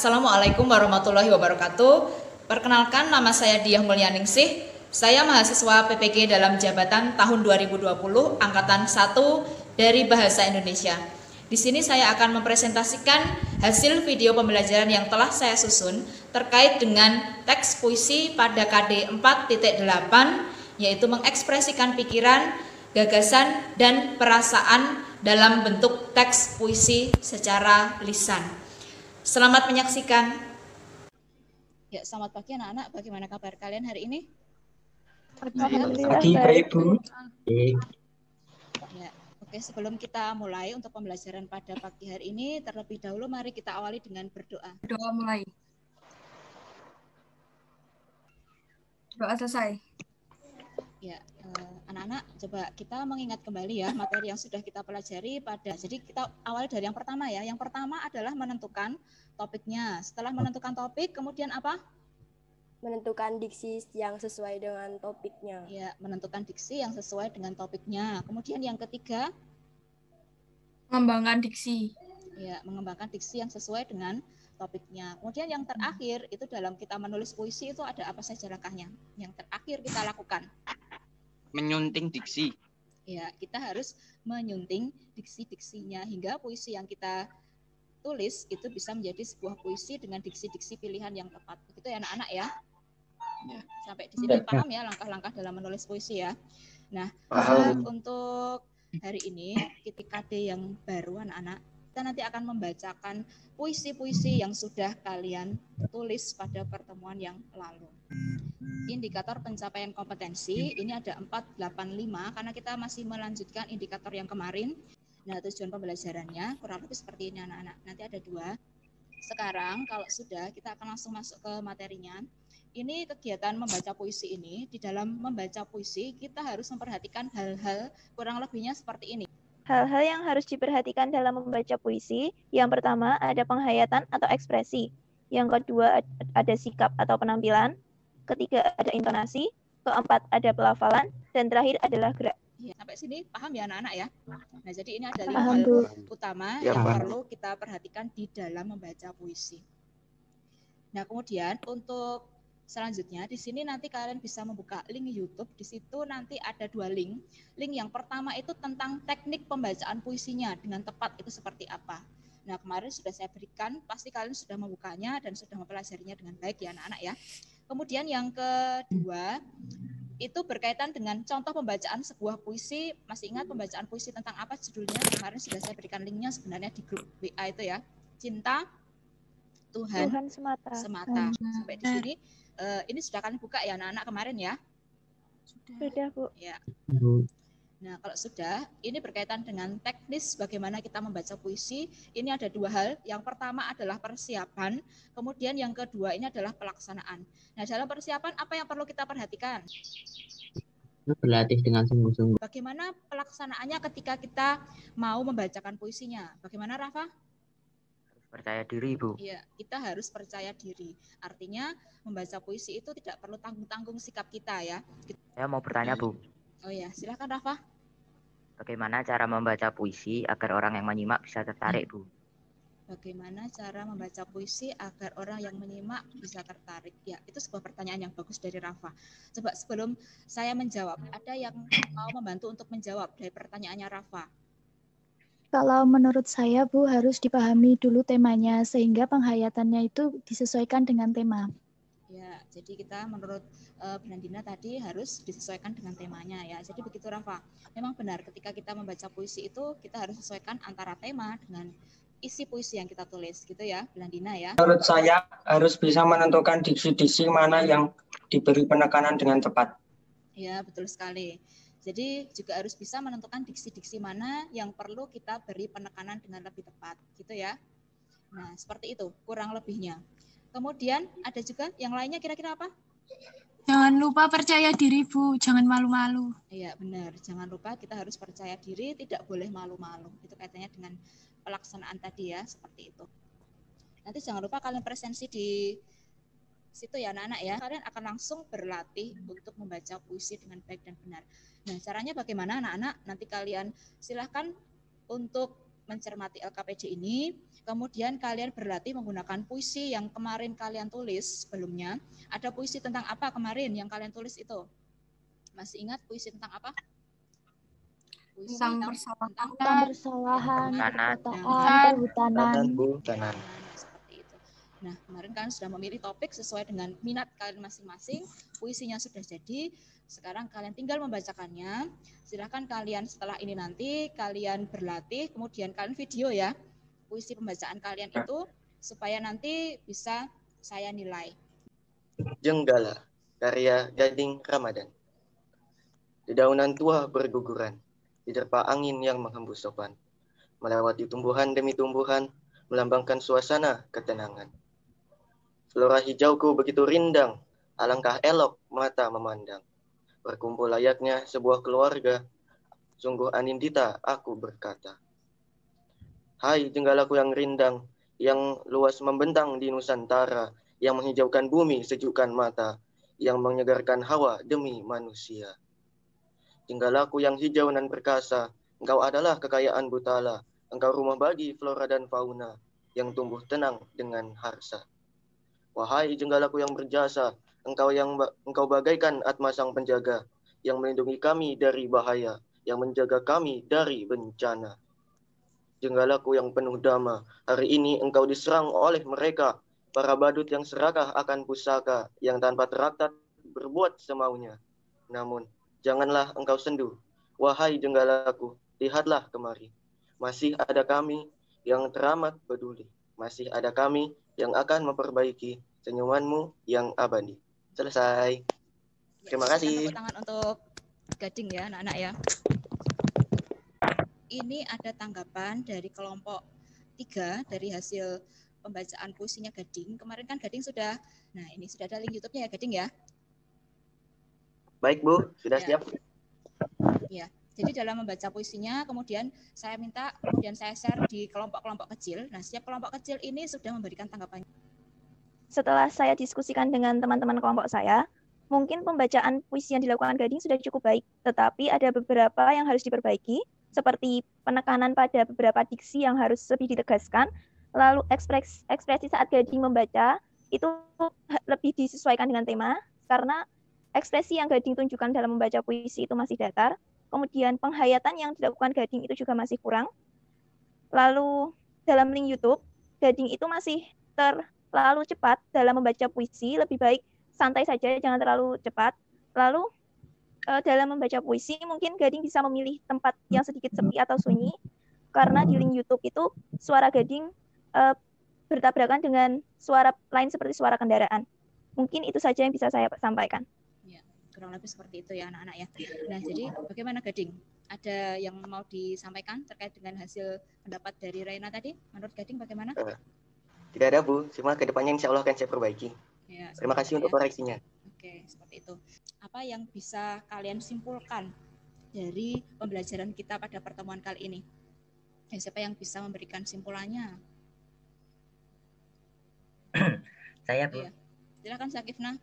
Assalamualaikum warahmatullahi wabarakatuh. Perkenalkan, nama saya Diah Mulyaningsih. Saya mahasiswa PPG dalam jabatan tahun 2020 angkatan 1 dari Bahasa Indonesia. Di sini saya akan mempresentasikan hasil video pembelajaran yang telah saya susun terkait dengan teks puisi pada KD 4.8, yaitu mengekspresikan pikiran, gagasan, dan perasaan dalam bentuk teks puisi secara lisan. Selamat menyaksikan. Ya, selamat pagi anak-anak. Bagaimana kabar kalian hari ini? Pagi, Pak Ibu. Ya, oke. Sebelum kita mulai untuk pembelajaran pada pagi hari ini, terlebih dahulu mari kita awali dengan berdoa. Doa mulai. Doa selesai. Ya, anak-anak, coba kita mengingat kembali ya materi yang sudah kita pelajari pada. Jadi kita awali dari yang pertama ya. Yang pertama adalah menentukan topiknya. Setelah menentukan topik, kemudian apa? Menentukan diksi yang sesuai dengan topiknya. Ya, menentukan diksi yang sesuai dengan topiknya. Kemudian yang ketiga, Mengembangkan diksi. ya, mengembangkan diksi yang sesuai dengan topiknya. Kemudian yang terakhir itu dalam kita menulis puisi itu ada apa saja langkahnya? Yang terakhir kita lakukan. Menyunting diksi. Ya, kita harus menyunting diksi-diksinya hingga puisi yang kita tulis itu bisa menjadi sebuah puisi dengan diksi-diksi pilihan yang tepat. Begitu ya anak-anak ya? Ya. Sampai di sini paham ya langkah-langkah dalam menulis puisi ya. Nah, untuk hari ini ketika KD yang baru anak-anak, kita nanti akan membacakan puisi-puisi yang sudah kalian tulis pada pertemuan yang lalu. Indikator pencapaian kompetensi ini ada 485 karena kita masih melanjutkan indikator yang kemarin. Nah, tujuan pembelajarannya kurang lebih seperti ini anak-anak. Nanti ada 2. Sekarang kalau sudah, kita akan langsung masuk ke materinya. Ini kegiatan membaca puisi ini. Di dalam membaca puisi kita harus memperhatikan hal-hal kurang lebihnya seperti ini. Hal-hal yang harus diperhatikan dalam membaca puisi, yang pertama ada penghayatan atau ekspresi, yang kedua ada sikap atau penampilan, ketiga ada intonasi, keempat ada pelafalan, dan terakhir adalah gerak. Ya, sampai sini paham ya anak-anak ya? Nah, jadi ini ada 5 hal utama yang perlu kita perhatikan di dalam membaca puisi. Nah, kemudian untuk selanjutnya di sini nanti kalian bisa membuka link YouTube. Di situ nanti ada 2 link. Link yang pertama itu tentang teknik pembacaan puisinya dengan tepat itu seperti apa. Nah, kemarin sudah saya berikan, pasti kalian sudah membukanya dan sudah mempelajarinya dengan baik ya anak-anak ya. Kemudian yang kedua itu berkaitan dengan contoh pembacaan sebuah puisi. Masih ingat pembacaan puisi tentang apa judulnya? Kemarin sudah saya berikan linknya sebenarnya di grup WA itu ya. Cinta Tuhan semata. Sampai di sini ini sudah kalian buka ya anak-anak kemarin ya? Sudah, Bu. Ya. Nah, kalau sudah, ini berkaitan dengan teknis bagaimana kita membaca puisi. Ini ada 2 hal. Yang pertama adalah persiapan, kemudian yang kedua ini adalah pelaksanaan. Nah, dalam persiapan apa yang perlu kita perhatikan? Berlatih dengan sungguh-sungguh. Bagaimana pelaksanaannya ketika kita mau membacakan puisinya? Bagaimana, Rafa? Percaya diri, Bu. Iya, kita harus percaya diri. Artinya membaca puisi itu tidak perlu tanggung-tanggung sikap kita ya. Saya mau bertanya, Bu. Oh ya, silakan Rafa. Bagaimana cara membaca puisi agar orang yang menyimak bisa tertarik, Bu? Bagaimana cara membaca puisi agar orang yang menyimak bisa tertarik? Ya, itu sebuah pertanyaan yang bagus dari Rafa. Coba sebelum saya menjawab, ada yang mau membantu untuk menjawab dari pertanyaannya Rafa? Kalau menurut saya, Bu, harus dipahami dulu temanya sehingga penghayatannya itu disesuaikan dengan tema. Ya, jadi kita menurut Brandina tadi harus disesuaikan dengan temanya ya. Jadi begitu Rafa. Memang benar ketika kita membaca puisi itu kita harus sesuaikan antara tema dengan isi puisi yang kita tulis gitu ya, Brandina ya. Menurut saya harus bisa menentukan diksi-diksi mana yang diberi penekanan dengan tepat. Ya, betul sekali. Jadi juga harus bisa menentukan diksi-diksi mana yang perlu kita beri penekanan dengan lebih tepat gitu ya. Nah, seperti itu kurang lebihnya. Kemudian ada juga yang lainnya kira-kira apa? Jangan lupa percaya diri, Bu. Jangan malu-malu. Iya, benar. Jangan lupa kita harus percaya diri, tidak boleh malu-malu. Itu kaitannya dengan pelaksanaan tadi ya, seperti itu. Nanti jangan lupa kalian presensi di situ ya anak-anak ya. Kalian akan langsung berlatih untuk membaca puisi dengan baik dan benar. Nah, caranya bagaimana anak-anak? Nanti kalian silahkan untuk mencermati LKPD ini, kemudian kalian berlatih menggunakan puisi yang kemarin kalian tulis sebelumnya. Ada puisi tentang apa kemarin yang kalian tulis itu? Masih ingat puisi tentang apa? Puisi Tentang persalahan, perkotaan, perhutanan. seperti itu. Nah, kemarin kan sudah memilih topik sesuai dengan minat kalian masing-masing. Puisinya sudah jadi. Sekarang kalian tinggal membacakannya. Silahkan kalian setelah ini nanti kalian berlatih, kemudian kalian video ya puisi pembacaan kalian itu supaya nanti bisa saya nilai. Jenggala, karya Gading Ramadan. Dedaunan tua berguguran, diterpa angin yang menghembus sopan, melewati tumbuhan demi tumbuhan, melambangkan suasana ketenangan. Flora hijauku begitu rindang, alangkah elok mata memandang. Berkumpul layaknya sebuah keluarga, sungguh anindita aku berkata. Hai jenggalaku yang rindang, yang luas membentang di Nusantara, yang menghijaukan bumi sejukkan mata, yang menyegarkan hawa demi manusia. Jenggalaku yang hijau dan perkasa, engkau adalah kekayaan Butala, engkau rumah bagi flora dan fauna, yang tumbuh tenang dengan harsa. Wahai jenggalaku yang berjasa, engkau bagaikan Atma sang penjaga, yang melindungi kami dari bahaya, yang menjaga kami dari bencana. Jenggalaku yang penuh dama, hari ini engkau diserang oleh mereka, para badut yang serakah akan pusaka, yang tanpa traktat berbuat semaunya. Namun, janganlah engkau sendu, wahai jenggalaku, lihatlah kemari. Masih ada kami yang teramat peduli, masih ada kami yang akan memperbaiki senyumanmu yang abadi. Selesai. Terima kasih. Tepuk tangan untuk Gading ya, anak-anak ya. Ini ada tanggapan dari kelompok 3 dari hasil pembacaan puisinya Gading. Kemarin kan Gading sudah, nah ini sudah ada link YouTube-nya ya Gading ya. Baik Bu, sudah siap. Ya, jadi dalam membaca puisinya, kemudian saya minta, kemudian saya share di kelompok-kelompok kecil. Nah, setiap kelompok kecil ini sudah memberikan tanggapannya. Setelah saya diskusikan dengan teman-teman kelompok saya, mungkin pembacaan puisi yang dilakukan Gading sudah cukup baik, tetapi ada beberapa yang harus diperbaiki, seperti penekanan pada beberapa diksi yang harus lebih ditegaskan, lalu ekspresi saat Gading membaca itu lebih disesuaikan dengan tema, karena ekspresi yang Gading tunjukkan dalam membaca puisi itu masih datar, kemudian penghayatan yang dilakukan Gading itu juga masih kurang, lalu dalam link YouTube, Gading itu masih terlalu cepat dalam membaca puisi, lebih baik santai saja, jangan terlalu cepat. Lalu dalam membaca puisi mungkin Gading bisa memilih tempat yang sedikit sepi atau sunyi, karena di link YouTube itu suara Gading bertabrakan dengan suara lain seperti suara kendaraan. Mungkin itu saja yang bisa saya sampaikan. Ya, kurang lebih seperti itu ya anak-anak ya. Nah, jadi bagaimana Gading? Ada yang mau disampaikan terkait dengan hasil pendapat dari Raina tadi? Menurut Gading bagaimana? Tidak ada Bu, cuma kedepannya insya Allah akan saya perbaiki. Ya, terima kasih untuk koreksinya. Oke, seperti itu. Apa yang bisa kalian simpulkan dari pembelajaran kita pada pertemuan kali ini? Siapa yang bisa memberikan simpulannya? Saya, Bu. Ya. Silakan Sakifna.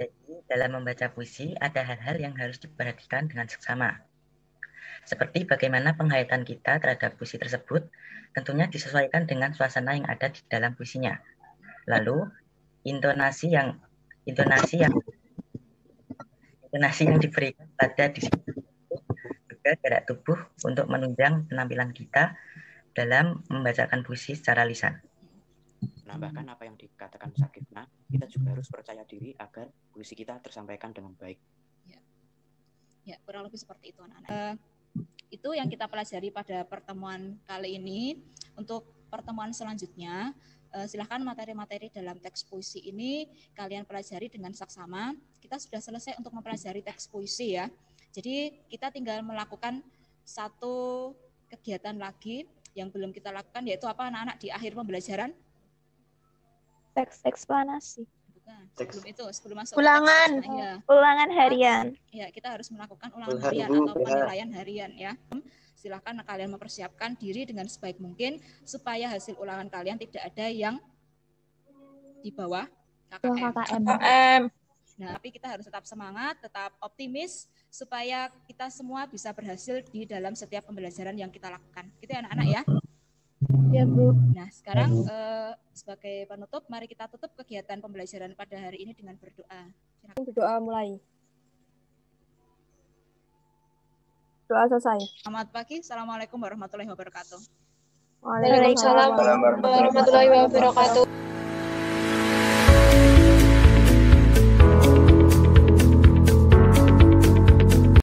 Jadi, dalam membaca puisi ada hal-hal yang harus diperhatikan dengan seksama. Seperti bagaimana penghayatan kita terhadap puisi tersebut tentunya disesuaikan dengan suasana yang ada di dalam puisinya. Lalu intonasi yang diberikan pada diksi juga gerak tubuh untuk menunjang penampilan kita dalam membacakan puisi secara lisan. Menambahkan apa yang dikatakan Sakifna, kita juga harus percaya diri agar puisi kita tersampaikan dengan baik. Ya, kurang lebih seperti itu anak-anak. Itu yang kita pelajari pada pertemuan kali ini. Untuk pertemuan selanjutnya, silahkan materi-materi dalam teks puisi ini kalian pelajari dengan saksama. Kita sudah selesai untuk mempelajari teks puisi ya. Jadi kita tinggal melakukan satu kegiatan lagi yang belum kita lakukan, yaitu apa anak-anak di akhir pembelajaran? Teks eksplanasi. Bukan, sebelum masuk ulangan. Teks, ya. Ulangan harian. Ya, kita harus melakukan ulangan harian atau penilaian harian ya. Silahkan kalian mempersiapkan diri dengan sebaik mungkin supaya hasil ulangan kalian tidak ada yang di bawah KKM. Nah, tapi kita harus tetap semangat, tetap optimis, supaya kita semua bisa berhasil di dalam setiap pembelajaran yang kita lakukan. Gitu ya anak-anak ya? Ya, Bu. Nah, sekarang sebagai penutup, mari kita tutup kegiatan pembelajaran pada hari ini dengan berdoa. Berdoa mulai. Doa selesai. Selamat pagi. Assalamualaikum warahmatullahi wabarakatuh. Waalaikumsalam warahmatullahi wabarakatuh.